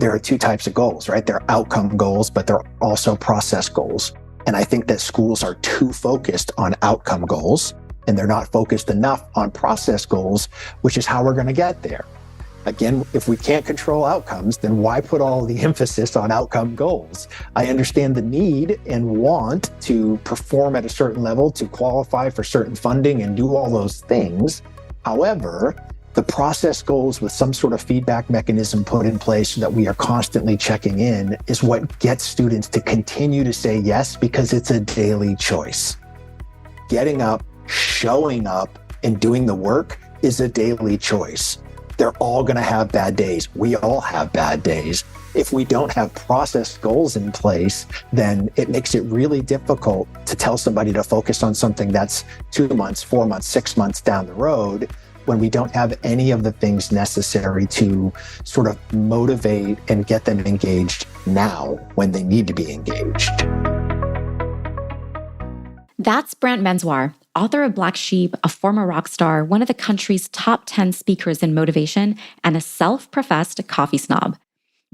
there are two types of goals, right? There are outcome goals, but there are also process goals. And I think that schools are too focused on outcome goals, and they're not focused enough on process goals, which is how we're going to get there. Again, if we can't control outcomes, then why put all the emphasis on outcome goals? I understand the need and want to perform at a certain level, to qualify for certain funding and do all those things. However, the process goals with some sort of feedback mechanism put in place so that we are constantly checking in is what gets students to continue to say yes, because it's a daily choice. Getting up, showing up, and doing the work is a daily choice. They're all going to have bad days. We all have bad days. If we don't have process goals in place, then it makes it really difficult to tell somebody to focus on something that's 2 months, 4 months, 6 months down the road, when we don't have any of the things necessary to sort of motivate and get them engaged now when they need to be engaged. That's Brant Menswar, author of Black Sheep, a former rock star, one of the country's top 10 speakers in motivation, and a self-professed coffee snob.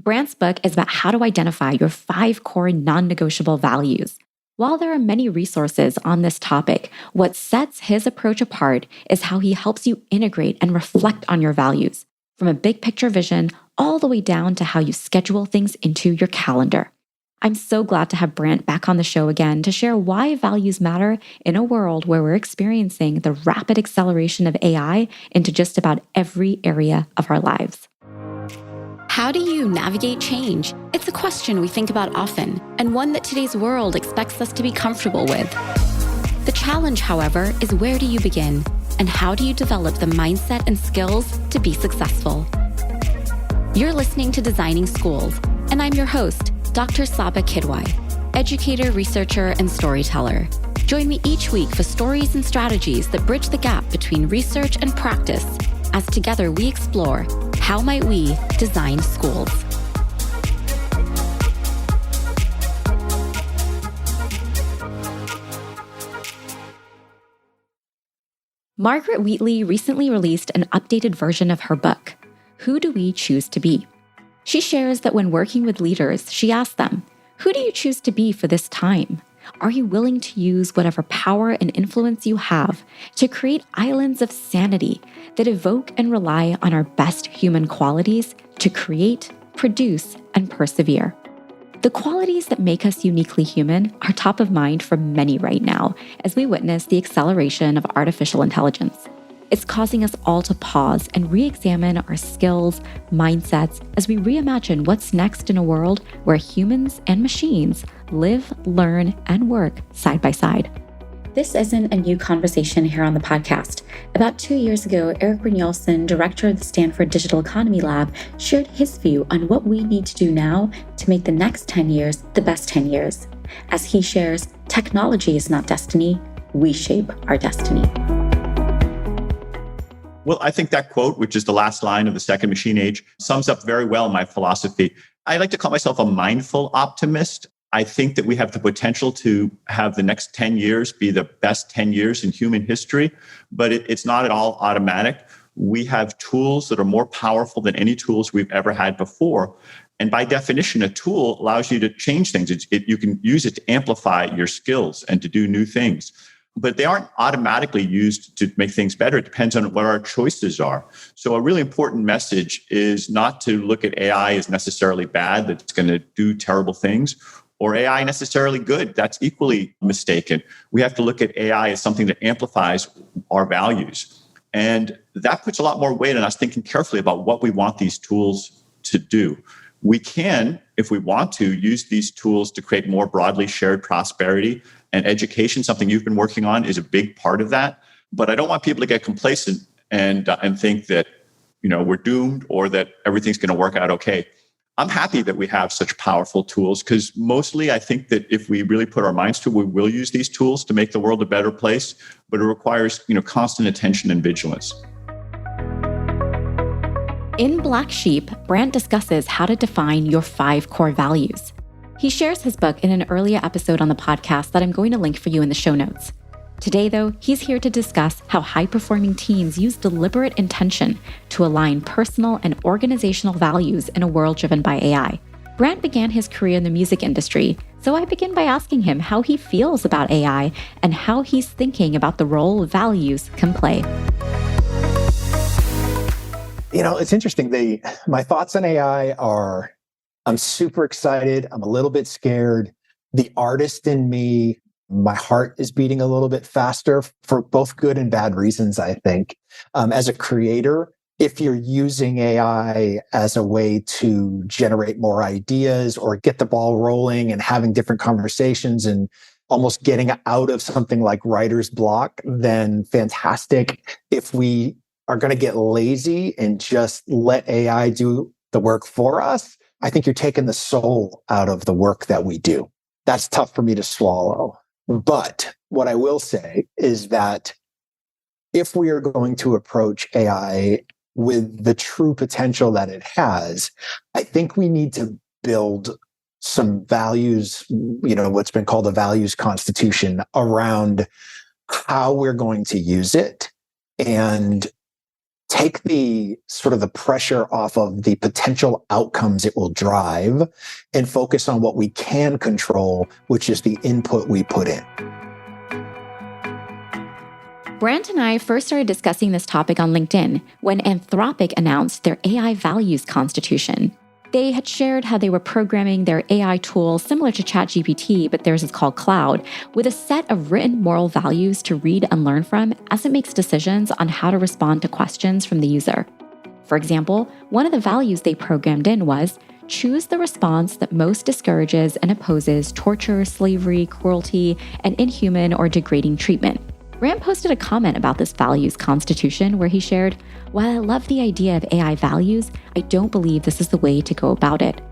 Brant's book is about how to identify your 5 core non-negotiable values. While there are many resources on this topic, what sets his approach apart is how he helps you integrate and reflect on your values, from a big picture vision all the way down to how you schedule things into your calendar. I'm so glad to have Brant back on the show again to share why values matter in a world where we're experiencing the rapid acceleration of AI into just about every area of our lives. How do you navigate change? It's a question we think about often, and one that today's world expects us to be comfortable with. The challenge, however, is where do you begin, and how do you develop the mindset and skills to be successful? You're listening to Designing Schools, and I'm your host, Dr. Saba Kidwai, educator, researcher, and storyteller. Join me each week for stories and strategies that bridge the gap between research and practice, as together we explore how might we design schools. Margaret Wheatley recently released an updated version of her book, Who Do We Choose to Be? She shares that when working with leaders, she asks them, who do you choose to be for this time? Are you willing to use whatever power and influence you have to create islands of sanity that evoke and rely on our best human qualities to create, produce, and persevere? The qualities that make us uniquely human are top of mind for many right now as we witness the acceleration of artificial intelligence. It's causing us all to pause and re-examine our skills, mindsets, as we reimagine what's next in a world where humans and machines live, learn, and work side by side. This isn't a new conversation here on the podcast. About 2 years ago, Eric Brynjolfsson, director of the Stanford Digital Economy Lab, shared his view on what we need to do now to make the next 10 years the best 10 years. As he shares, technology is not destiny, we shape our destiny. Well, I think that quote, which is the last line of The Second Machine Age, sums up very well my philosophy. I like to call myself a mindful optimist. I think that we have the potential to have the next 10 years be the best 10 years in human history, but it's not at all automatic. We have tools that are more powerful than any tools we've ever had before. And by definition, a tool allows you to change things. You can use it to amplify your skills and to do new things. But they aren't automatically used to make things better. It depends on what our choices are. So a really important message is not to look at AI as necessarily bad, that it's going to do terrible things, or AI necessarily good. That's equally mistaken. We have to look at AI as something that amplifies our values. And that puts a lot more weight on us thinking carefully about what we want these tools to do. We can, if we want to, use these tools to create more broadly shared prosperity, and education, something you've been working on, is a big part of that. But I don't want people to get complacent and think that, we're doomed or that everything's going to work out okay. I'm happy that we have such powerful tools, because mostly I think that if we really put our minds to it, we will use these tools to make the world a better place. But it requires, constant attention and vigilance. In Black Sheep, Brant discusses how to define your 5 core values. He shares his book in an earlier episode on the podcast that I'm going to link for you in the show notes. Today, though, he's here to discuss how high-performing teams use deliberate intention to align personal and organizational values in a world driven by AI. Brant began his career in the music industry, so I begin by asking him how he feels about AI and how he's thinking about the role values can play. It's interesting. My thoughts on AI are, I'm super excited. I'm a little bit scared. The artist in me, my heart is beating a little bit faster for both good and bad reasons, I think. As a creator, if you're using AI as a way to generate more ideas or get the ball rolling and having different conversations and almost getting out of something like writer's block, then fantastic. If we are going to get lazy and just let AI do the work for us, I think you're taking the soul out of the work that we do. That's tough for me to swallow. But what I will say is that if we are going to approach AI with the true potential that it has, I think we need to build some values, what's been called a values constitution around how we're going to use it and take the sort of the pressure off of the potential outcomes it will drive and focus on what we can control, which is the input we put in. Brant and I first started discussing this topic on LinkedIn when Anthropic announced their AI values constitution. They had shared how they were programming their AI tool similar to ChatGPT, but theirs is called Cloud, with a set of written moral values to read and learn from as it makes decisions on how to respond to questions from the user. For example, one of the values they programmed in was, choose the response that most discourages and opposes torture, slavery, cruelty, and inhuman or degrading treatment. Brant posted a comment about this values constitution where he shared, while I love the idea of AI values, I don't believe this is the way to go about it.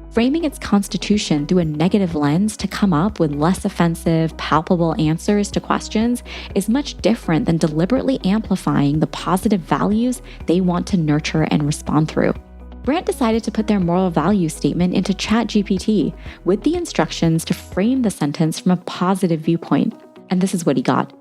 Framing its constitution through a negative lens to come up with less offensive, palpable answers to questions is much different than deliberately amplifying the positive values they want to nurture and respond through. Brant decided to put their moral value statement into ChatGPT with the instructions to frame the sentence from a positive viewpoint. And this is what he got.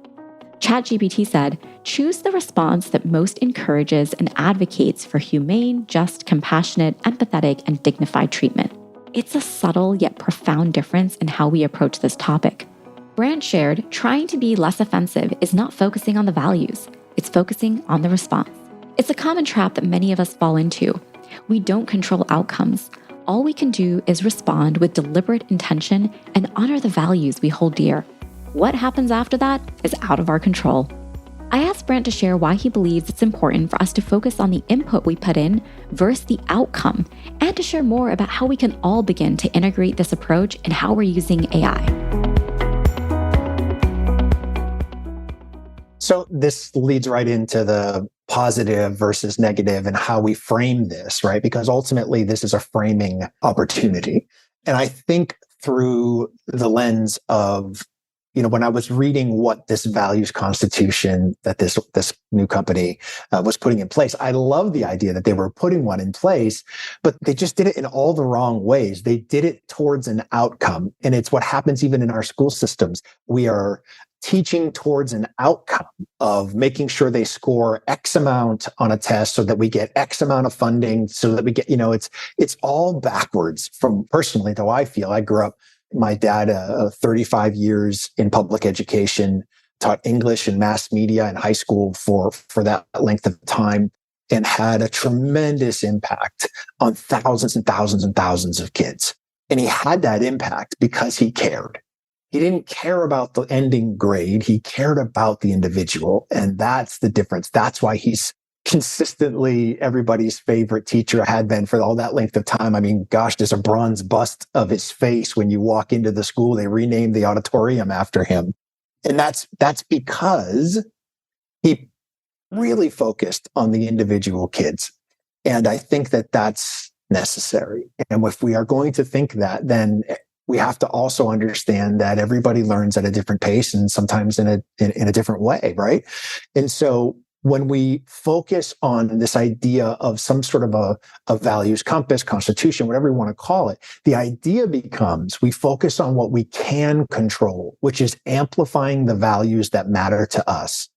ChatGPT said, choose the response that most encourages and advocates for humane, just, compassionate, empathetic, and dignified treatment. It's a subtle yet profound difference in how we approach this topic. Brant shared, trying to be less offensive is not focusing on the values, it's focusing on the response. It's a common trap that many of us fall into. We don't control outcomes. All we can do is respond with deliberate intention and honor the values we hold dear. What happens after that is out of our control. I asked Brant to share why he believes it's important for us to focus on the input we put in versus the outcome, and to share more about how we can all begin to integrate this approach and how we're using AI. So this leads right into the positive versus negative and how we frame this, right? Because ultimately this is a framing opportunity. And I think through the lens of when I was reading what this values constitution that this new company was putting in place, I love the idea that they were putting one in place, but they just did it in all the wrong ways. They did it towards an outcome. And it's what happens even in our school systems. We are teaching towards an outcome of making sure they score X amount on a test so that we get X amount of funding so that we get, it's all backwards from personally, though I feel I grew up. My dad, 35 years in public education, taught English and mass media in high school for that length of time, and had a tremendous impact on thousands and thousands and thousands of kids. And he had that impact because he cared. He didn't care about the ending grade. He cared about the individual. And that's the difference. That's why he's consistently everybody's favorite teacher, had been for all that length of time. I mean, gosh, there's a bronze bust of his face when you walk into the school. They renamed the auditorium after him. And that's because he really focused on the individual kids. And I think that that's necessary. And if we are going to think that, then we have to also understand that everybody learns at a different pace and sometimes in a different way, right? And so when we focus on this idea of some sort of a values compass, constitution, whatever you want to call it, the idea becomes we focus on what we can control, which is amplifying the values that matter to us.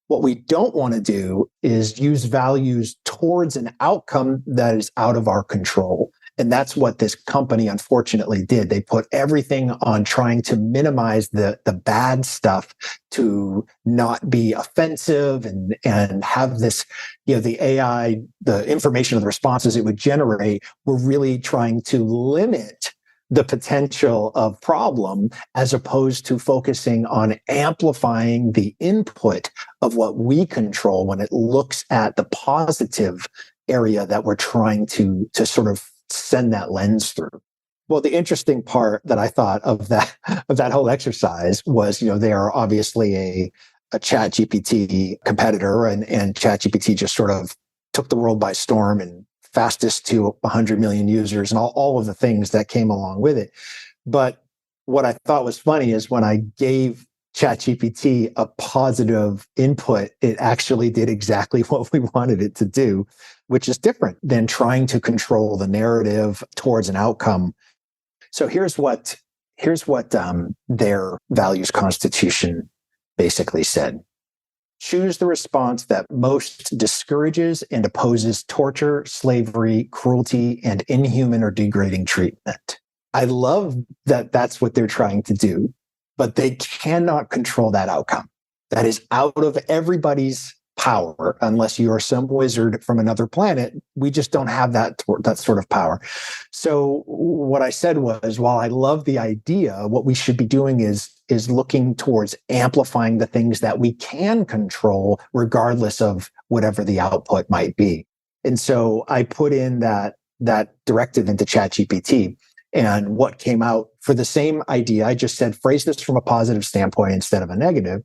What we don't want to do is use values towards an outcome that is out of our control. And that's what this company unfortunately did. They put everything on trying to minimize the bad stuff to not be offensive and have this, the AI, the information of the responses it would generate were really trying to limit the potential of problem as opposed to focusing on amplifying the input of what we control when it looks at the positive area that we're trying to sort of send that lens through. Well, the interesting part that I thought of that whole exercise was, they are obviously a ChatGPT competitor, and ChatGPT just sort of took the world by storm and fastest to 100 million users and all of the things that came along with it. But what I thought was funny is when I gave ChatGPT a positive input, it actually did exactly what we wanted it to do, which is different than trying to control the narrative towards an outcome. So here's what their values constitution basically said. Choose the response that most discourages and opposes torture, slavery, cruelty, and inhuman or degrading treatment. I love that that's what they're trying to do, but they cannot control that outcome. That is out of everybody's power, unless you are some wizard from another planet. We just don't have that sort of power. So what I said was, while I love the idea, what we should be doing is looking towards amplifying the things that we can control, regardless of whatever the output might be. And so I put in that directive into ChatGPT, and what came out for the same idea, I just said, phrase this from a positive standpoint instead of a negative.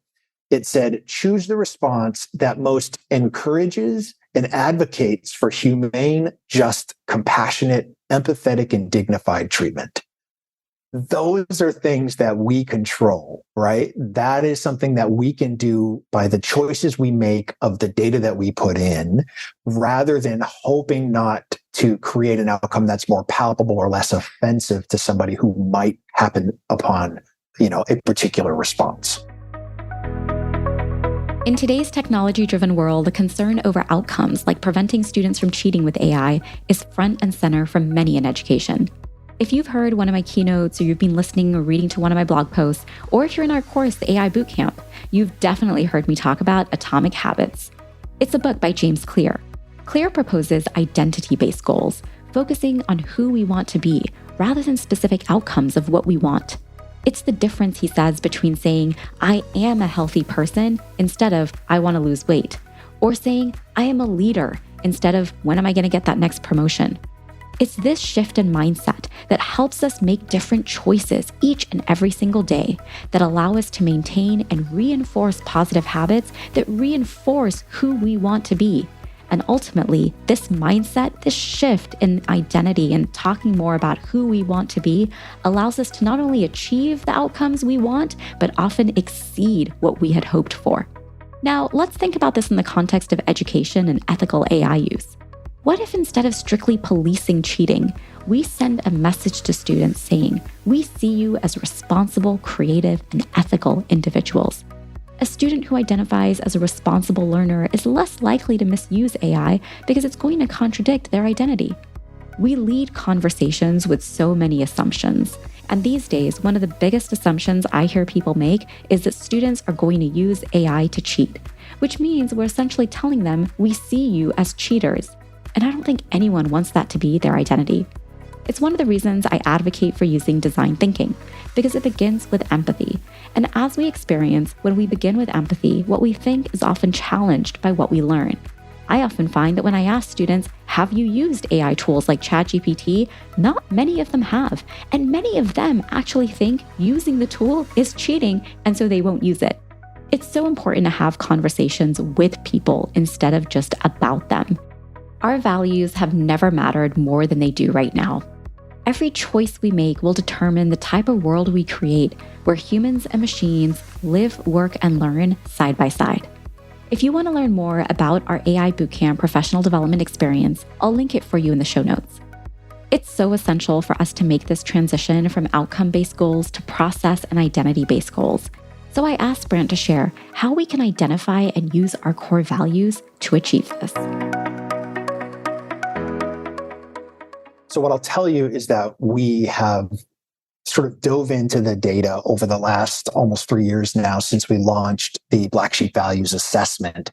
It said, choose the response that most encourages and advocates for humane, just, compassionate, empathetic, and dignified treatment. Those are things that we control, right? That is something that we can do by the choices we make of the data that we put in, rather than hoping not to create an outcome that's more palpable or less offensive to somebody who might happen upon, a particular response. In today's technology-driven world, the concern over outcomes like preventing students from cheating with AI is front and center for many in education. If you've heard one of my keynotes, or you've been listening or reading to one of my blog posts, or if you're in our course, the AI Bootcamp, you've definitely heard me talk about Atomic Habits. It's a book by James Clear. Clear proposes identity-based goals, focusing on who we want to be rather than specific outcomes of what we want. It's the difference, he says, between saying, I am a healthy person instead of, I want to lose weight, or saying, I am a leader instead of, when am I going to get that next promotion? It's this shift in mindset that helps us make different choices each and every single day that allow us to maintain and reinforce positive habits that reinforce who we want to be. And ultimately, this mindset, this shift in identity and talking more about who we want to be allows us to not only achieve the outcomes we want, but often exceed what we had hoped for. Now, let's think about this in the context of education and ethical AI use. What if instead of strictly policing cheating, we send a message to students saying, we see you as responsible, creative, and ethical individuals? A student who identifies as a responsible learner is less likely to misuse AI because it's going to contradict their identity. We lead conversations with so many assumptions. And these days, one of the biggest assumptions I hear people make is that students are going to use AI to cheat, which means we're essentially telling them we see you as cheaters. And I don't think anyone wants that to be their identity. It's one of the reasons I advocate for using design thinking, because it begins with empathy. And as we experience, when we begin with empathy, what we think is often challenged by what we learn. I often find that when I ask students, have you used AI tools like ChatGPT? Not many of them have. And many of them actually think using the tool is cheating, and so they won't use it. It's so important to have conversations with people instead of just about them. Our values have never mattered more than they do right now. Every choice we make will determine the type of world we create, where humans and machines live, work, and learn side by side. If you want to learn more about our AI Bootcamp professional development experience, I'll link it for you in the show notes. It's so essential for us to make this transition from outcome-based goals to process and identity-based goals. So I asked Brant to share how we can identify and use our core values to achieve this. So what I'll tell you is that we have sort of dove into the data over the last almost 3 years now since we launched the Black Sheep Values Assessment.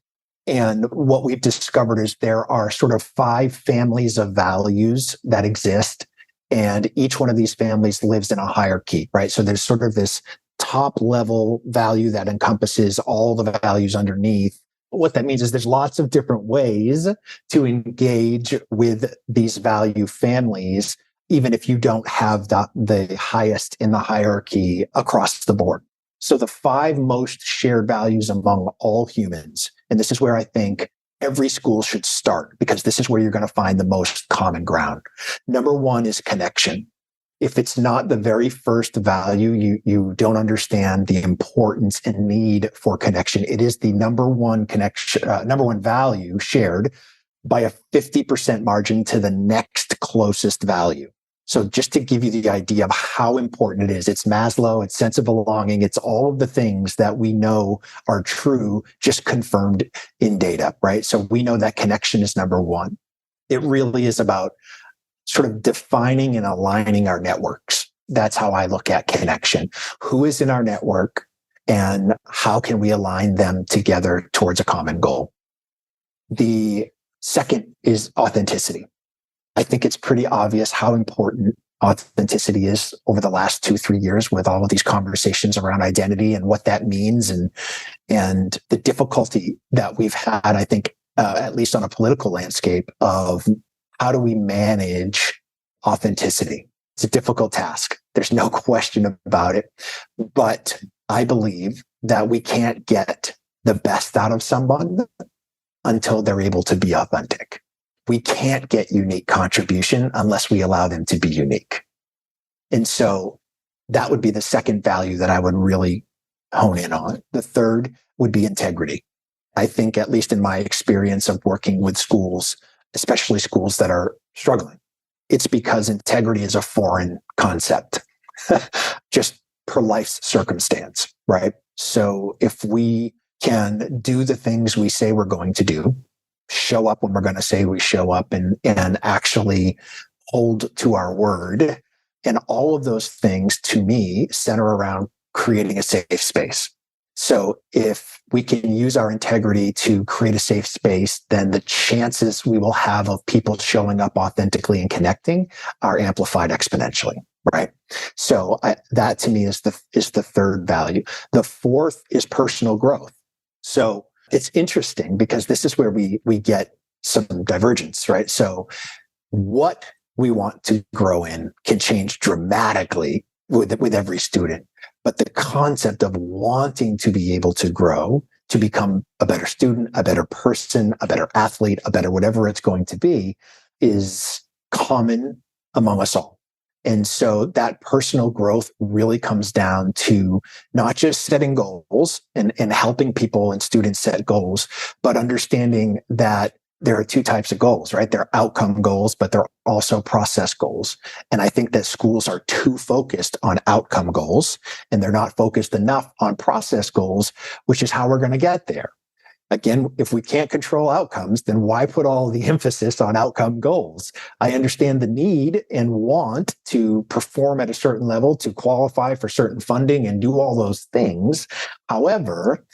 And what we've discovered is there are sort of 5 families of values that exist. And each one of these families lives in a hierarchy, right? So there's sort of this top level value that encompasses all the values underneath. What that means is there's lots of different ways to engage with these value families, even if you don't have the highest in the hierarchy across the board. So the 5 most shared values among all humans, and this is where I think every school should start, because this is where you're going to find the most common ground. Number 1 is connection. If it's not the very first value, you don't understand the importance and need for connection. It is the number one value shared by a 50% margin to the next closest value. So just to give you the idea of how important it is, it's Maslow, it's sense of belonging, it's all of the things that we know are true, just confirmed in data, right? So we know that connection is number 1. It really is about sort of defining and aligning our networks. That's how I look at connection. Who is in our network and how can we align them together towards a common goal? The second is authenticity. I think it's pretty obvious how important authenticity is over the last 2-3 years with all of these conversations around identity and what that means and the difficulty that we've had, I think, at least on a political landscape of how do we manage authenticity? It's a difficult task. There's no question about it. But I believe that we can't get the best out of someone until they're able to be authentic. We can't get unique contribution unless we allow them to be unique. And so that would be the second value that I would really hone in on. The third would be integrity. I think, at least in my experience of working with schools, especially schools that are struggling, it's because integrity is a foreign concept, just per life's circumstance, right? So if we can do the things we say we're going to do, show up when we're going to say we show up, and actually hold to our word, and all of those things, to me, center around creating a safe space. So if we can use our integrity to create a safe space, then the chances we will have of people showing up authentically and connecting are amplified exponentially, right? So that to me is the third value. The fourth is personal growth. So it's interesting because this is where we get some divergence, right? So what we want to grow in can change dramatically with every student. But the concept of wanting to be able to grow, to become a better student, a better person, a better athlete, a better whatever it's going to be, is common among us all. And so that personal growth really comes down to not just setting goals and helping people and students set goals, but understanding that there are 2 types of goals, right? There are outcome goals, but there are also process goals. And I think that schools are too focused on outcome goals, and they're not focused enough on process goals, which is how we're going to get there. Again, if we can't control outcomes, then why put all the emphasis on outcome goals? I understand the need and want to perform at a certain level, to qualify for certain funding and do all those things. However,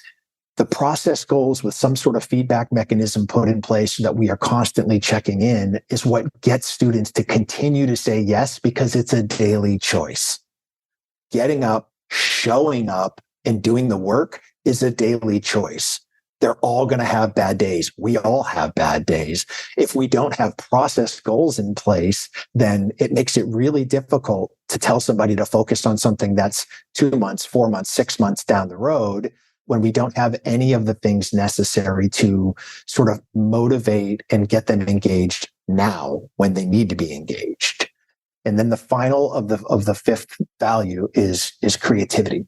the process goals with some sort of feedback mechanism put in place so that we are constantly checking in is what gets students to continue to say yes, because it's a daily choice. Getting up, showing up, and doing the work is a daily choice. They're all going to have bad days. We all have bad days. If we don't have process goals in place, then it makes it really difficult to tell somebody to focus on something that's 2 months, 4 months, 6 months down the road, when we don't have any of the things necessary to sort of motivate and get them engaged now when they need to be engaged. And then the final of the fifth value is creativity.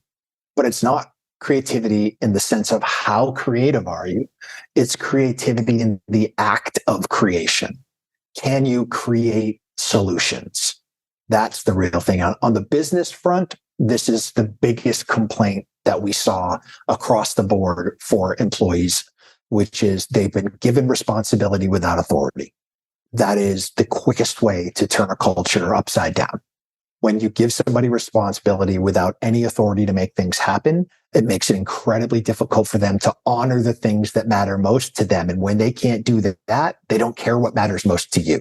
But it's not creativity in the sense of how creative are you? It's creativity in the act of creation. Can you create solutions? That's the real thing. On the business front, this is the biggest complaint that we saw across the board for employees, which is they've been given responsibility without authority. That is the quickest way to turn a culture upside down. When you give somebody responsibility without any authority to make things happen, it makes it incredibly difficult for them to honor the things that matter most to them. And when they can't do that, they don't care what matters most to you.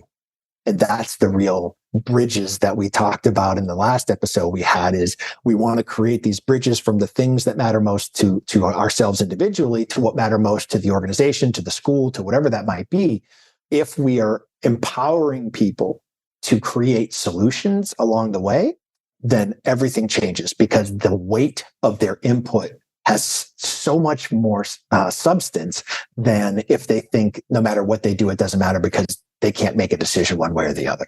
And that's the real bridges that we talked about in the last episode we had. Is we want to create these bridges from the things that matter most to ourselves individually to what matter most to the organization, to the school, to whatever that might be. If we are empowering people to create solutions along the way, then everything changes because the weight of their input has so much more substance than if they think no matter what they do, it doesn't matter because they can't make a decision one way or the other.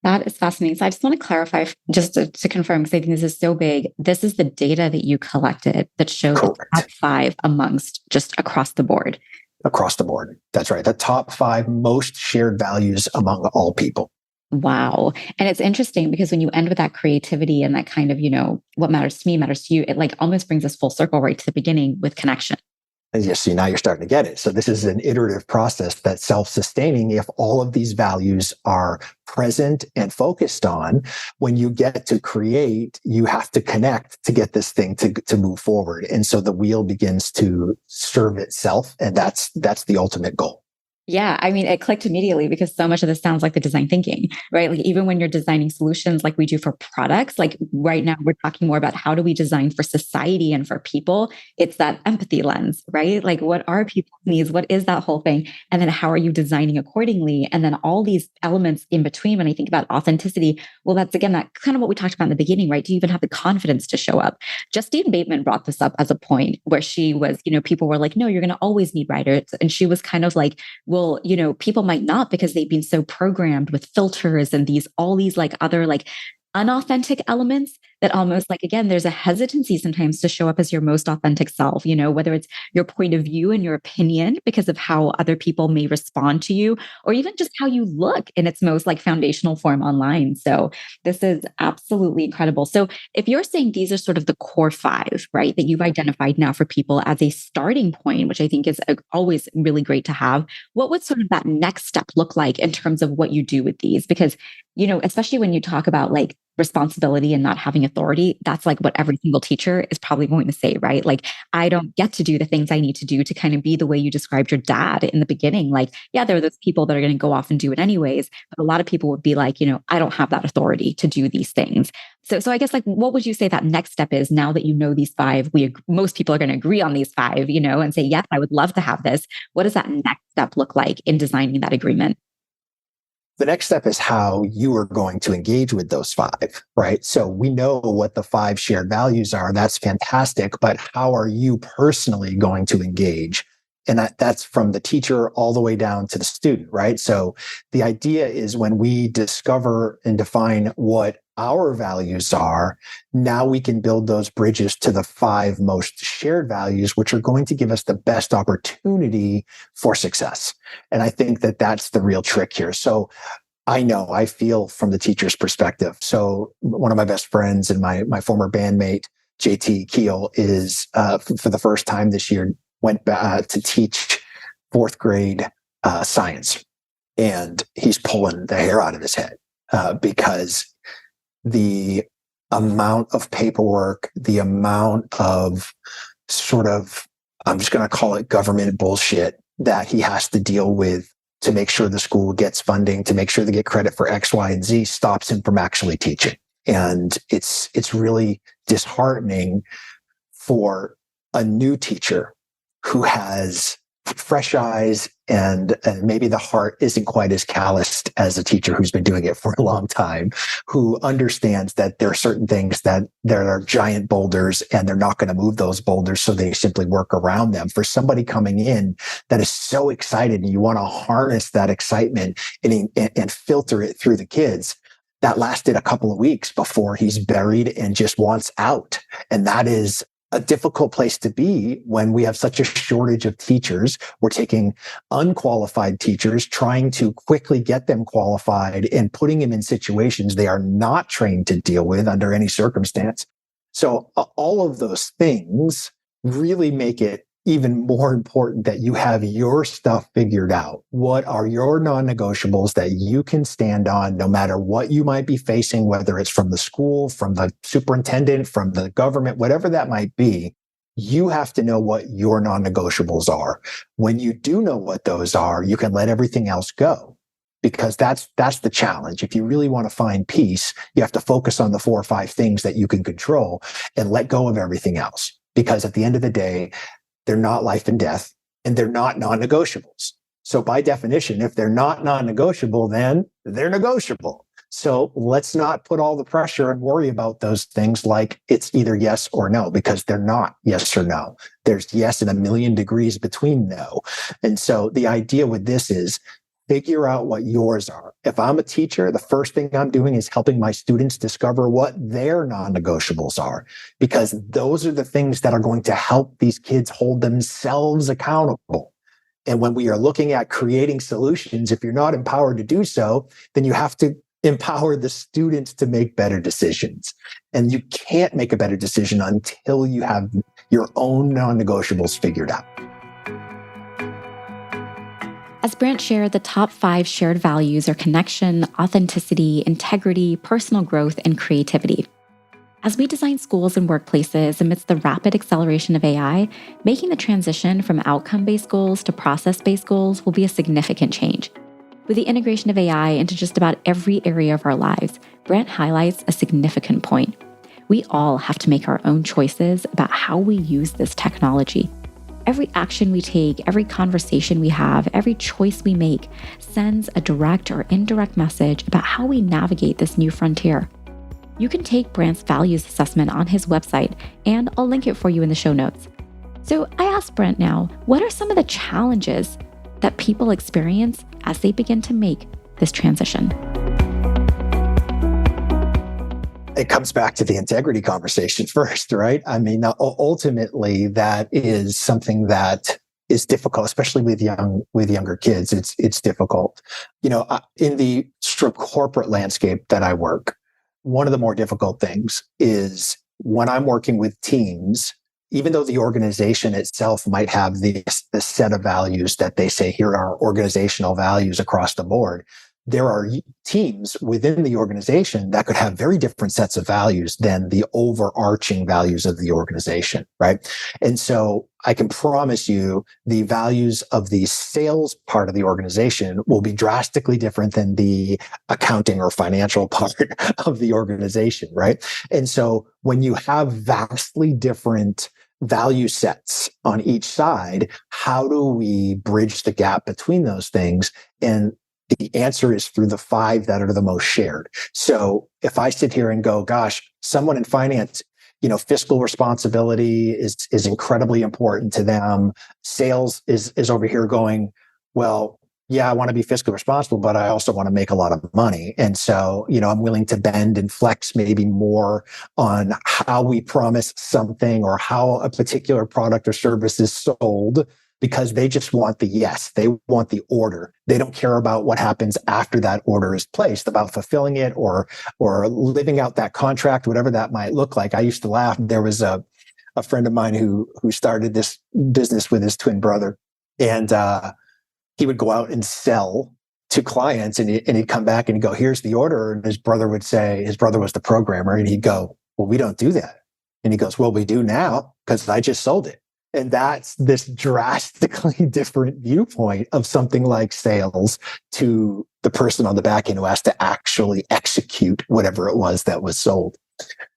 That is fascinating. So I just want to clarify, just to confirm, because I think this is so big. This is the data that you collected that showed the top 5 amongst just across the board. Across the board. That's right. The top 5 most shared values among all people. Wow. And it's interesting because when you end with that creativity and that kind of, what matters to me matters to you, it like almost brings us full circle right to the beginning with connection. And you see, now you're starting to get it. So this is an iterative process that's self-sustaining. If all of these values are present and focused on, when you get to create, you have to connect to get this thing to move forward. And so the wheel begins to serve itself. And that's the ultimate goal. Yeah. I mean, it clicked immediately because so much of this sounds like the design thinking, right? Like even when you're designing solutions like we do for products, like right now we're talking more about how do we design for society and for people. It's that empathy lens, right? Like what are people's needs? What is that whole thing? And then how are you designing accordingly? And then all these elements in between, when I think about authenticity, well, that's again, that kind of what we talked about in the beginning, right? Do you even have the confidence to show up? Justine Bateman brought this up as a point where she was, people were like, no, you're going to always need writers. And she was kind of like, well, people might not because they've been so programmed with filters and all these like other like unauthentic elements that almost like, again, there's a hesitancy sometimes to show up as your most authentic self, whether it's your point of view and your opinion because of how other people may respond to you, or even just how you look in its most like foundational form online. So this is absolutely incredible. So if you're saying these are sort of the core 5, right, that you've identified now for people as a starting point, which I think is always really great to have, what would sort of that next step look like in terms of what you do with these? Because, especially when you talk about like responsibility and not having authority, that's like what every single teacher is probably going to say, right? Like, I don't get to do the things I need to do to kind of be the way you described your dad in the beginning. Like, yeah, there are those people that are going to go off and do it anyways. But a lot of people would be like, I don't have that authority to do these things. So I guess like, what would you say that next step is now that you know these 5, most people are going to agree on these 5, and say, yes, I would love to have this. What does that next step look like in designing that agreement? The next step is how you are going to engage with those 5, right? So we know what the 5 shared values are. That's fantastic. But how are you personally going to engage? And that's from the teacher all the way down to the student, right? So the idea is when we discover and define what our values are, now we can build those bridges to the 5 most shared values, which are going to give us the best opportunity for success. And I think that that's the real trick here. So I feel from the teacher's perspective. So one of my best friends and my former bandmate, JT Keel, is for the first time this year, went to teach 4th grade science. And he's pulling the hair out of his head because the amount of paperwork, the amount of sort of, I'm just going to call it government bullshit that he has to deal with to make sure the school gets funding, to make sure they get credit for X, Y, and Z, stops him from actually teaching. And it's really disheartening for a new teacher who has fresh eyes and maybe the heart isn't quite as calloused as a teacher who's been doing it for a long time, who understands that there are certain things that there are giant boulders and they're not going to move those boulders, so they simply work around them. For somebody coming in that is so excited and you want to harness that excitement and filter it through the kids, that lasted a couple of weeks before he's buried and just wants out. And that is a difficult place to be when we have such a shortage of teachers. We're taking unqualified teachers, trying to quickly get them qualified and putting them in situations they are not trained to deal with under any circumstance. So all of those things really make it even more important that you have your stuff figured out. What are your non-negotiables that you can stand on no matter what you might be facing, whether it's from the school, from the superintendent, from the government, whatever that might be. You have to know what your non-negotiables are. When you do know what those are, you can let everything else go, because that's the challenge. If you really want to find peace, you have to focus on the 4 or 5 things that you can control and let go of everything else. Because at the end of the day, they're not life and death, and they're not non-negotiables. So by definition, if they're not non-negotiable, then they're negotiable. So let's not put all the pressure and worry about those things like it's either yes or no, because they're not yes or no. There's yes and a million degrees between no. And so the idea with this is figure out what yours are. If I'm a teacher, the first thing I'm doing is helping my students discover what their non-negotiables are, because those are the things that are going to help these kids hold themselves accountable. And when we are looking at creating solutions, if you're not empowered to do so, then you have to empower the students to make better decisions. And you can't make a better decision until you have your own non-negotiables figured out. As Brant shared, the top 5 shared values are connection, authenticity, integrity, personal growth, and creativity. As we design schools and workplaces amidst the rapid acceleration of AI, making the transition from outcome-based goals to process-based goals will be a significant change. With the integration of AI into just about every area of our lives, Brant highlights a significant point. We all have to make our own choices about how we use this technology. Every action we take, every conversation we have, every choice we make sends a direct or indirect message about how we navigate this new frontier. You can take Brant's values assessment on his website, and I'll link it for you in the show notes. So I asked Brant now, what are some of the challenges that people experience as they begin to make this transition? It comes back to the integrity conversation first, right? I mean, ultimately, that is something that is difficult, especially with younger kids. It's difficult. In the sort of corporate landscape that I work, one of the more difficult things is when I'm working with teams, even though the organization itself might have the set of values that they say, here are organizational values across the board, there are teams within the organization that could have very different sets of values than the overarching values of the organization, right? And so I can promise you the values of the sales part of the organization will be drastically different than the accounting or financial part of the organization, right? And so when you have vastly different value sets on each side, how do we bridge the gap between those things? And the answer is through the 5 that are the most shared. So if I sit here and go, gosh, someone in finance, fiscal responsibility is incredibly important to them. Sales is over here going, well, yeah, I want to be fiscally responsible, but I also want to make a lot of money. And so, I'm willing to bend and flex maybe more on how we promise something or how a particular product or service is sold, because they just want the yes. They want the order. They don't care about what happens after that order is placed, about fulfilling it or living out that contract, whatever that might look like. I used to laugh. There was a friend of mine who started this business with his twin brother, and he would go out and sell to clients, and he'd come back and he'd go, here's the order. And his brother would say, his brother was the programmer, and he'd go, well, we don't do that. And he goes, well, we do now because I just sold it. And that's this drastically different viewpoint of something like sales to the person on the back end who has to actually execute whatever it was that was sold.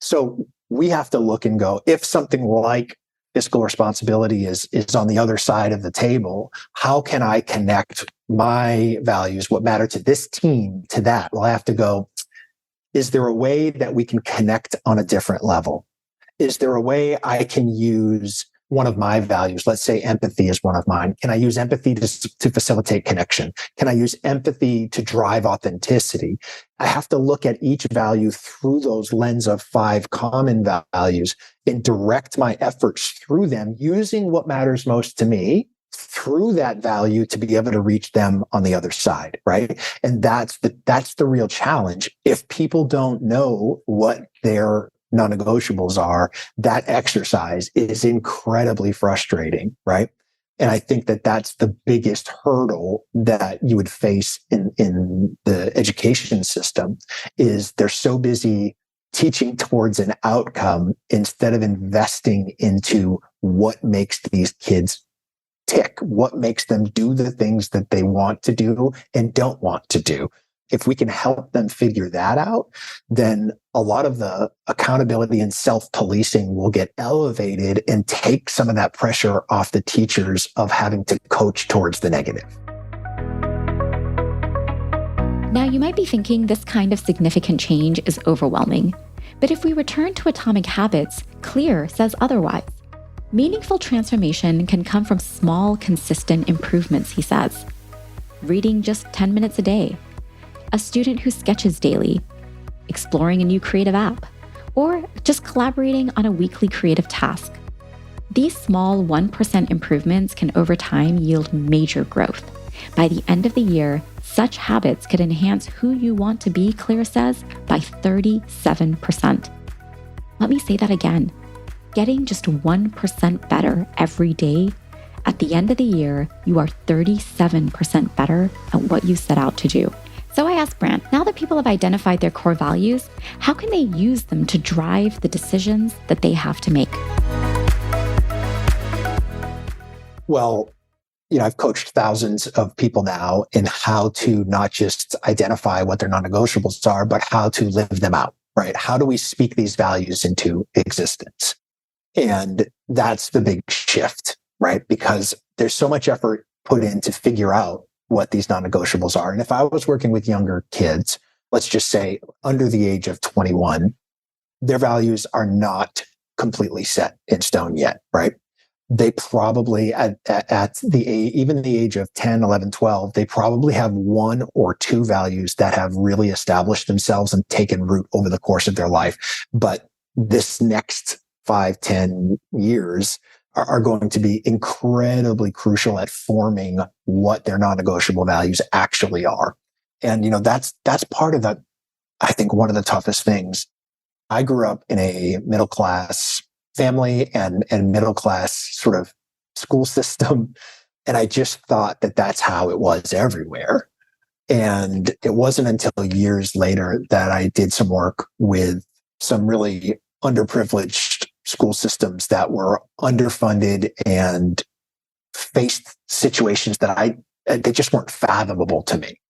So we have to look and go, if something like fiscal responsibility is on the other side of the table, how can I connect my values, what matter to this team, to that? Well, I have to go, is there a way that we can connect on a different level? Is there a way I can use one of my values, let's say empathy is one of mine. Can I use empathy to facilitate connection? Can I use empathy to drive authenticity? I have to look at each value through those lens of 5 common values and direct my efforts through them using what matters most to me through that value to be able to reach them on the other side, right? And that's the real challenge. If people don't know what their non-negotiables are, that exercise is incredibly frustrating, right? And I think that that's the biggest hurdle that you would face in the education system is they're so busy teaching towards an outcome instead of investing into what makes these kids tick, what makes them do the things that they want to do and don't want to do. If we can help them figure that out, then a lot of the accountability and self-policing will get elevated and take some of that pressure off the teachers of having to coach towards the negative. Now, you might be thinking this kind of significant change is overwhelming. But if we return to atomic habits, Clear says otherwise. Meaningful transformation can come from small, consistent improvements, he says. Reading just 10 minutes a day, a student who sketches daily, exploring a new creative app, or just collaborating on a weekly creative task. These small 1% improvements can over time yield major growth. By the end of the year, such habits could enhance who you want to be, Clear says, by 37%. Let me say that again. Getting just 1% better every day, at the end of the year, you are 37% better at what you set out to do. So I asked Brant, now that people have identified their core values, how can they use them to drive the decisions that they have to make? Well, I've coached thousands of people now in how to not just identify what their non-negotiables are, but how to live them out, right? How do we speak these values into existence? And that's the big shift, right? Because there's so much effort put in to figure out what these non-negotiables are. And if I was working with younger kids, let's just say under the age of 21, their values are not completely set in stone yet, right? They probably at even the age of 10, 11, 12, they probably have 1 or 2 values that have really established themselves and taken root over the course of their life. But this next 5, 10 years are going to be incredibly crucial at forming what their non-negotiable values actually are. And, that's part of I think one of the toughest things. I grew up in a middle-class family and middle-class sort of school system. And I just thought that that's how it was everywhere. And it wasn't until years later that I did some work with some really underprivileged school systems that were underfunded and faced situations that they just weren't fathomable to me.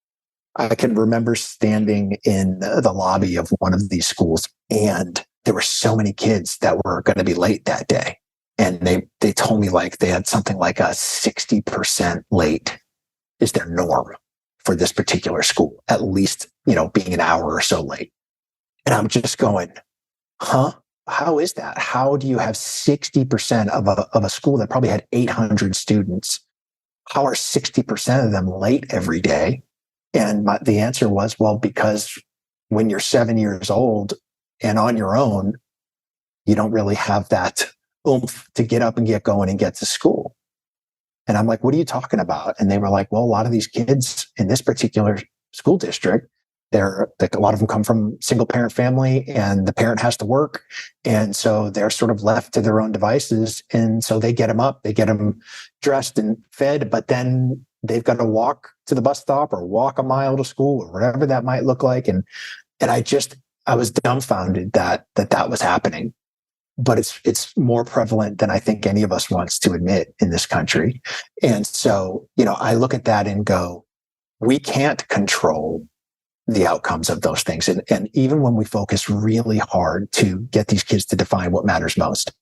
I can remember standing in the lobby of one of these schools, and there were so many kids that were going to be late that day. And they told me they had something like a 60% late is their norm for this particular school, at least, being an hour or so late. And I'm just going, huh? How is that? How do you have 60% of a school that probably had 800 students? How are 60% of them late every day? And the answer was, well, because when you're 7 years old and on your own, you don't really have that oomph to get up and get going and get to school. And I'm like, what are you talking about? And they were like, well, a lot of these kids in this particular school district, a lot of them come from single parent family and the parent has to work. And so they're sort of left to their own devices. And so they get them up, they get them dressed and fed, but then they've got to walk to the bus stop or walk a mile to school or whatever that might look like. And I was dumbfounded that was happening. But it's more prevalent than I think any of us wants to admit in this country. And so, I look at that and go, we can't control the outcomes of those things. And even when we focus really hard to get these kids to define what matters most,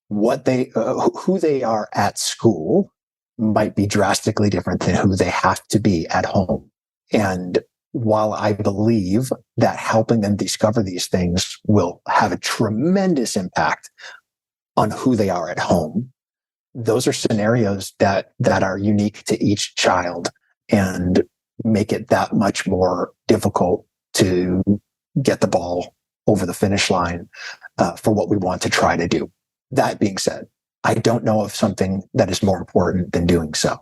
who they are at school might be drastically different than who they have to be at home. And while I believe that helping them discover these things will have a tremendous impact on who they are at home, those are scenarios that are unique to each child and make it that much more difficult to get the ball over the finish line for what we want to try to do. That being said, I don't know of something that is more important than doing so.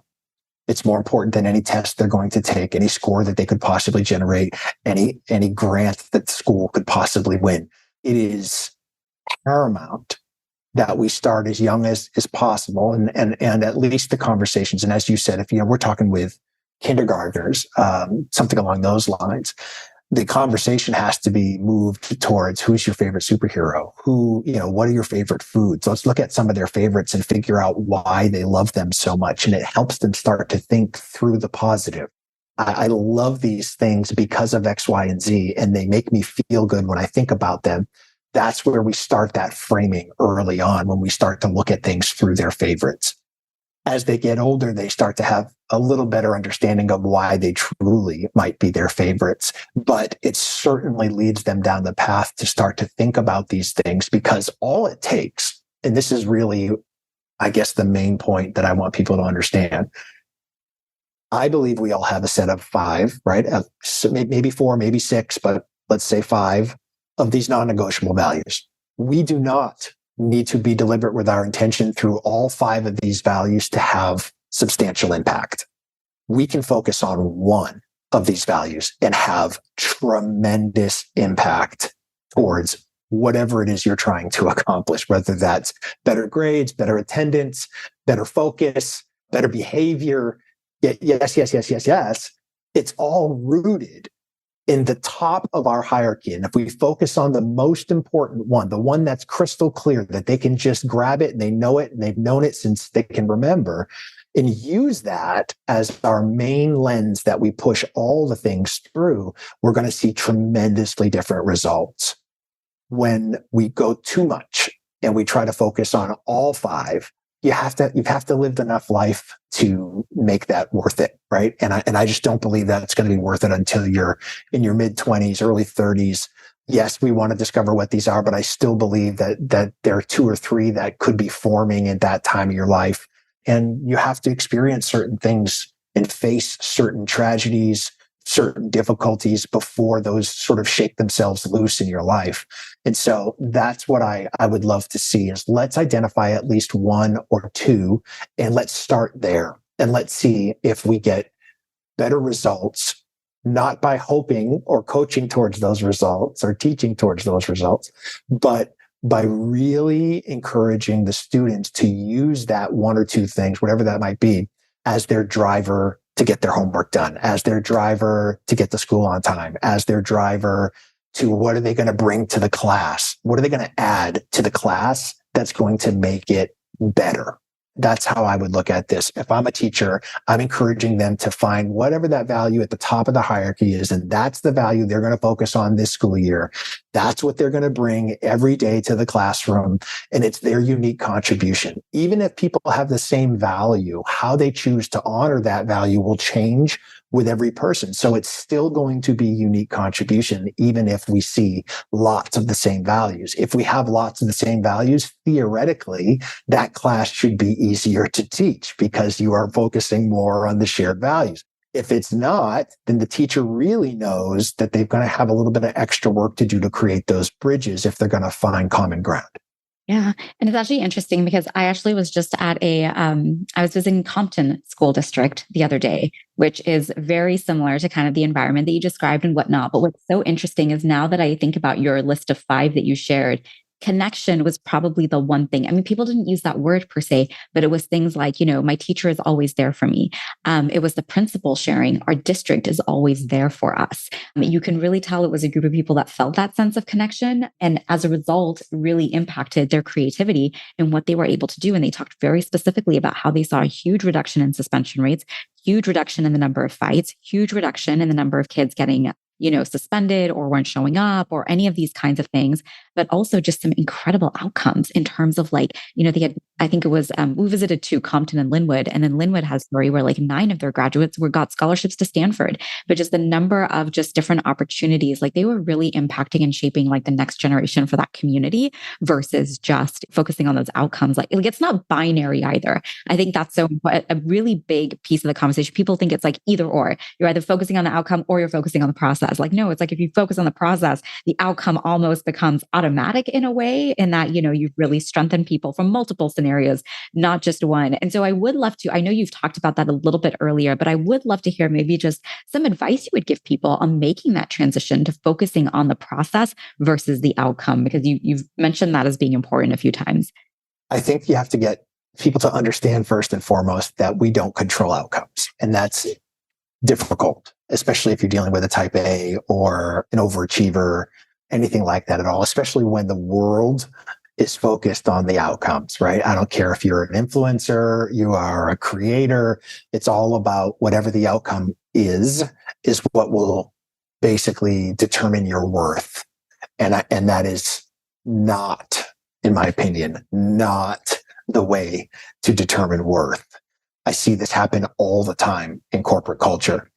It's more important than any test they're going to take, any score that they could possibly generate, any grant that the school could possibly win. It is paramount that we start as young as possible and at least the conversations. And as you said, if we're talking with kindergartners, something along those lines, the conversation has to be moved towards who's your favorite superhero, what are your favorite foods? Let's look at some of their favorites and figure out why they love them so much. And it helps them start to think through the positive. I love these things because of X, Y, and Z, and they make me feel good when I think about them. That's where we start that framing early on, when we start to look at things through their favorites. As they get older, they start to have a little better understanding of why they truly might be their favorites. But it certainly leads them down the path to start to think about these things, because all it takes, and this is really, I guess, the main point that I want people to understand. I believe we all have a set of 5, right? So maybe 4, maybe 6, but let's say 5 of these non-negotiable values. We do not need to be deliberate with our intention through all 5 of these values to have substantial impact. We can focus on one of these values and have tremendous impact towards whatever it is you're trying to accomplish, whether that's better grades, better attendance, better focus, better behavior. Yes. It's all rooted in the top of our hierarchy. And if we focus on the most important one, the one that's crystal clear, that they can just grab it and they know it and they've known it since they can remember, and use that as our main lens that we push all the things through, we're going to see tremendously different results. When we go too much and we try to focus on all 5, you have to live enough life to make that worth it, right? And I just don't believe that it's going to be worth it until you're in your mid-20s, early 30s. Yes, we want to discover what these are, but I still believe that there are 2 or 3 that could be forming at that time of your life. And you have to experience certain things and face certain tragedies, certain difficulties before those sort of shake themselves loose in your life. And so that's what I would love to see, is let's identify at least 1 or 2 and let's start there. And let's see if we get better results, not by hoping or coaching towards those results or teaching towards those results, but by really encouraging the students to use that 1 or 2 things, whatever that might be, as their driver to get their homework done, as their driver to get to school on time, as their driver to what are they going to bring to the class? What are they going to add to the class that's going to make it better? That's how I would look at this. If I'm a teacher, I'm encouraging them to find whatever that value at the top of the hierarchy is, and that's the value they're going to focus on this school year. That's what they're going to bring every day to the classroom, and it's their unique contribution. Even if people have the same value, how they choose to honor that value will change with every person. So it's still going to be unique contribution, even if we see lots of the same values. If we have lots of the same values, theoretically, that class should be easier to teach because you are focusing more on the shared values. If it's not, then the teacher really knows that they're going to have a little bit of extra work to do to create those bridges if they're going to find common ground. Yeah. And it's actually interesting because I actually was just at I was visiting Compton School District the other day, which is very similar to kind of the environment that you described and whatnot. But what's so interesting is now that I think about your list of 5 that you shared, connection was probably the one thing. I mean, people didn't use that word per se, but it was things like, my teacher is always there for me. It was the principal sharing, our district is always there for us. You can really tell it was a group of people that felt that sense of connection. And as a result, really impacted their creativity and what they were able to do. And they talked very specifically about how they saw a huge reduction in suspension rates, huge reduction in the number of fights, huge reduction in the number of kids getting suspended or weren't showing up or any of these kinds of things, but also just some incredible outcomes in terms of they had, I think it was, we visited to Compton and Linwood, and then Linwood has a story where 9 of their graduates got scholarships to Stanford, but just the number of just different opportunities, they were really impacting and shaping the next generation for that community versus just focusing on those outcomes. It's not binary either. I think that's a really big piece of the conversation. People think it's either or. You're either focusing on the outcome or you're focusing on the process. No, it's if you focus on the process, the outcome almost becomes automatic in a way, in that, you've really strengthened people from multiple scenarios, not just one. And so I would love to, I know you've talked about that a little bit earlier, but I would love to hear maybe just some advice you would give people on making that transition to focusing on the process versus the outcome, because you've mentioned that as being important a few times. I think you have to get people to understand first and foremost that we don't control outcomes. And that's difficult, especially if you're dealing with a type A or an overachiever, anything like that at all, especially when the world is focused on the outcomes, right? I don't care if you're an influencer, you are a creator. It's all about whatever the outcome is what will basically determine your worth. And that is not, in my opinion, not the way to determine worth. I see this happen all the time in corporate culture.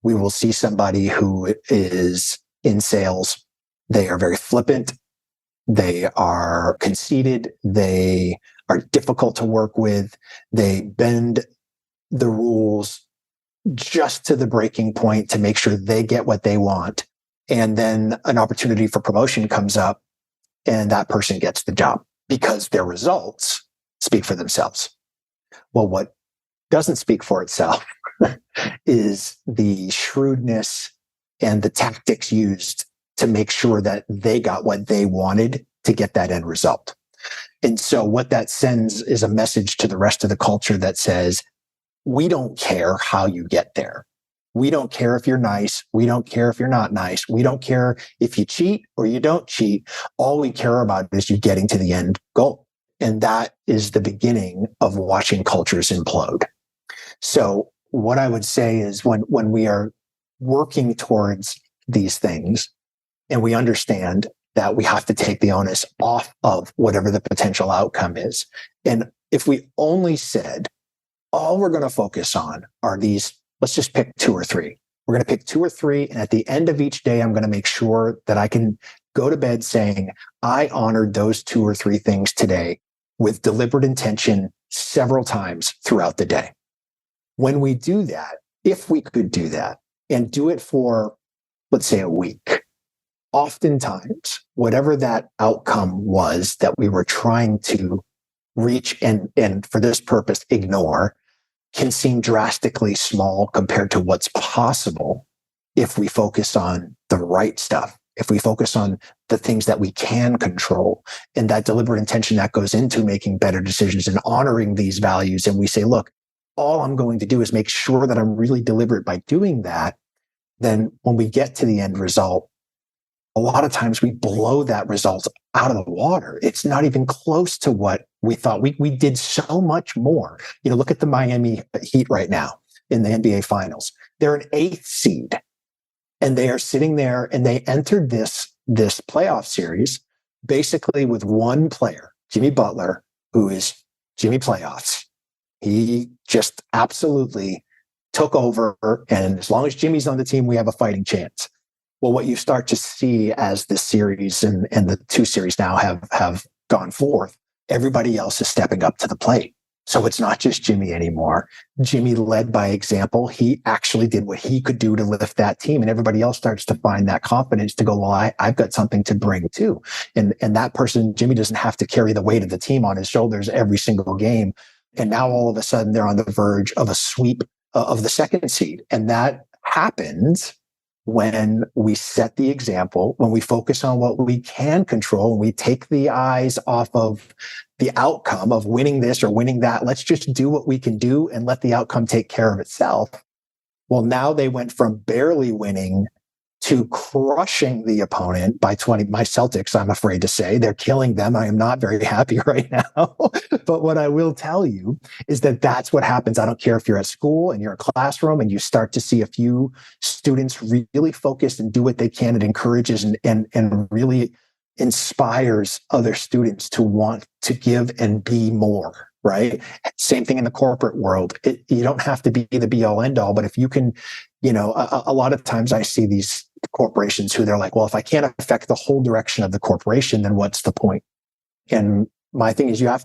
We will see somebody who is in sales. They are very flippant. They are conceited. They are difficult to work with. They bend the rules just to the breaking point to make sure they get what they want. And then an opportunity for promotion comes up and that person gets the job because their results speak for themselves. Well, what doesn't speak for itself is the shrewdness and the tactics used to make sure that they got what they wanted to get that end result. And so what that sends is a message to the rest of the culture that says, we don't care how you get there. We don't care if you're nice. We don't care if you're not nice. We don't care if you cheat or you don't cheat. All we care about is you getting to the end goal. And that is the beginning of watching cultures implode. So what I would say is when we are working towards these things and we understand that we have to take the onus off of whatever the potential outcome is. And if we only said, all we're going to focus on are these, let's just pick 2 or 3. We're going to pick 2 or 3. And at the end of each day, I'm going to make sure that I can go to bed saying, I honored those 2 or 3 things today with deliberate intention several times throughout the day. When we do that, if we could do that and do it for, let's say, a week, oftentimes, whatever that outcome was that we were trying to reach and for this purpose, ignore, can seem drastically small compared to what's possible if we focus on the right stuff, if we focus on the things that we can control and that deliberate intention that goes into making better decisions and honoring these values. And we say, look, all I'm going to do is make sure that I'm really deliberate by doing that. Then when we get to the end result, a lot of times we blow that result out of the water. It's not even close to what we thought. We did so much more. Look at the Miami Heat right now in the NBA Finals. They're an 8th seed, and they are sitting there, and they entered this playoff series basically with one player, Jimmy Butler, who is Jimmy Playoffs. He just absolutely took over, and as long as Jimmy's on the team, we have a fighting chance. Well, what you start to see as this series and the 2 series now have gone forth, everybody else is stepping up to the plate. So it's not just Jimmy anymore. Jimmy led by example. He actually did what he could do to lift that team, and everybody else starts to find that confidence to go, well, I've got something to bring too. And that person, Jimmy, doesn't have to carry the weight of the team on his shoulders every single game. And now all of a sudden they're on the verge of a sweep of the 2nd seed. And that happens when we set the example, when we focus on what we can control, and we take the eyes off of the outcome of winning this or winning that. Let's just do what we can do and let the outcome take care of itself. Well, now they went from barely winning to crushing the opponent by 20. My Celtics, I'm afraid to say, they're killing them. I am not very happy right now. But what I will tell you is that that's what happens. I don't care if you're at school and you're in a classroom and you start to see a few students really focus and do what they can. It encourages and really inspires other students to want to give and be more. Right. Same thing in the corporate world. You don't have to be the be all end all, but if you can, a lot of times I see these corporations who they're like, well, if I can't affect the whole direction of the corporation, then what's the point? And my thing is you have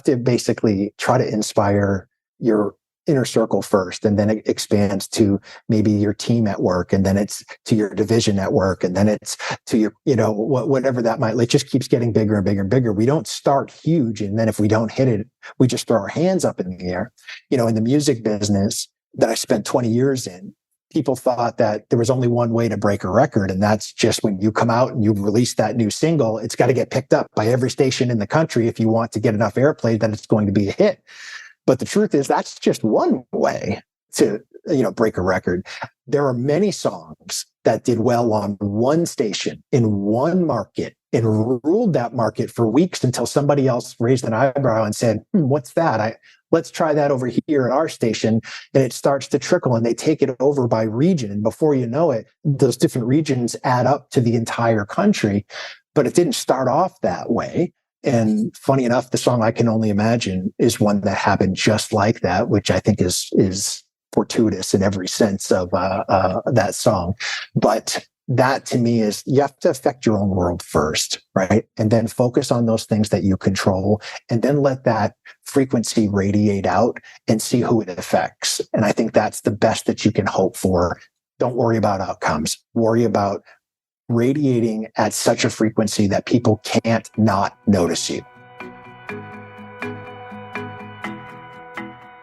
to basically try to inspire your inner circle first, and then it expands to maybe your team at work, and then it's to your division at work, and then it's to your, whatever that might, it just keeps getting bigger and bigger and bigger. We don't start huge, and then if we don't hit it, we just throw our hands up in the air. In the music business that I spent 20 years in, people thought that there was only one way to break a record, and that's just when you come out and you release that new single, it's got to get picked up by every station in the country if you want to get enough airplay that it's going to be a hit. But the truth is that's just one way to, break a record. There are many songs that did well on one station in one market and ruled that market for weeks until somebody else raised an eyebrow and said, what's that? Let's try that over here at our station. And it starts to trickle and they take it over by region. And before you know it, those different regions add up to the entire country. But it didn't start off that way. And funny enough, the song I Can Only Imagine is one that happened just like that, which I think is fortuitous in every sense of that song. But that to me is, you have to affect your own world first, right? And then focus on those things that you control, and then let that frequency radiate out and see who it affects. And I think that's the best that you can hope for. Don't worry about outcomes. Worry about radiating at such a frequency that people can't not notice you.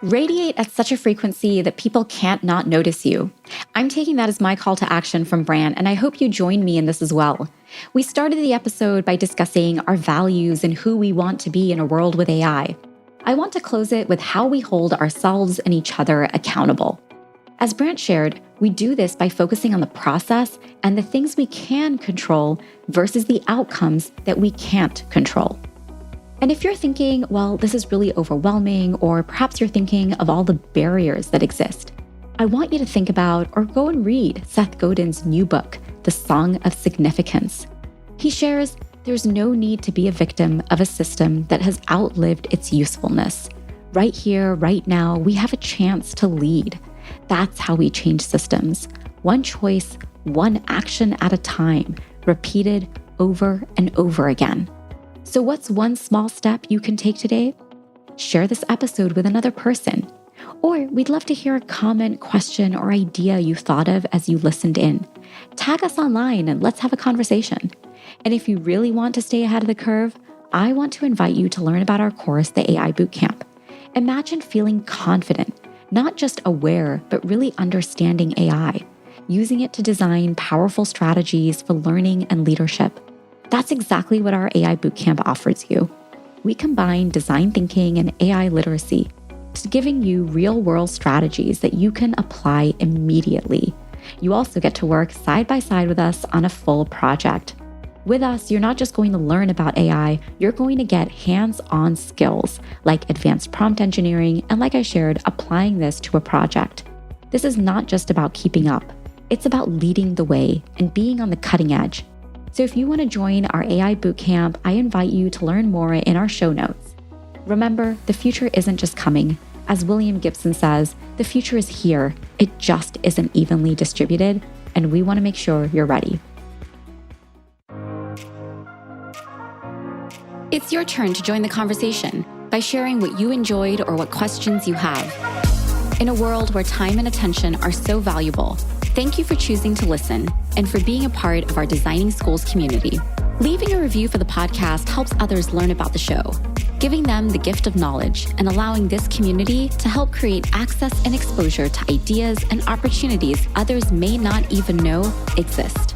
Radiate at such a frequency that people can't not notice you. I'm taking that as my call to action from Brant, and I hope you join me in this as well. We started the episode by discussing our values and who we want to be in a world with AI. I want to close it with how we hold ourselves and each other accountable. As Brant shared, we do this by focusing on the process and the things we can control versus the outcomes that we can't control. And if you're thinking, well, this is really overwhelming, or perhaps you're thinking of all the barriers that exist, I want you to think about or go and read Seth Godin's new book, The Song of Significance. He shares there's no need to be a victim of a system that has outlived its usefulness. Right here, right now, we have a chance to lead. That's how we change systems. One choice, one action at a time, repeated over and over again. So what's one small step you can take today? Share this episode with another person. Or we'd love to hear a comment, question, or idea you thought of as you listened in. Tag us online and let's have a conversation. And if you really want to stay ahead of the curve, I want to invite you to learn about our course, the AI Bootcamp. Imagine feeling confident, not just aware, but really understanding AI, using it to design powerful strategies for learning and leadership. That's exactly what our AI Bootcamp offers you. We combine design thinking and AI literacy to giving you real-world strategies that you can apply immediately. You also get to work side by side with us on a full project. With us, you're not just going to learn about AI, you're going to get hands-on skills like advanced prompt engineering and, like I shared, applying this to a project. This is not just about keeping up. It's about leading the way and being on the cutting edge. So if you want to join our AI Bootcamp, I invite you to learn more in our show notes. Remember, the future isn't just coming. As William Gibson says, the future is here. It just isn't evenly distributed, and we want to make sure you're ready. It's your turn to join the conversation by sharing what you enjoyed or what questions you have. In a world where time and attention are so valuable, thank you for choosing to listen and for being a part of our Designing Schools community. Leaving a review for the podcast helps others learn about the show, giving them the gift of knowledge and allowing this community to help create access and exposure to ideas and opportunities others may not even know exist.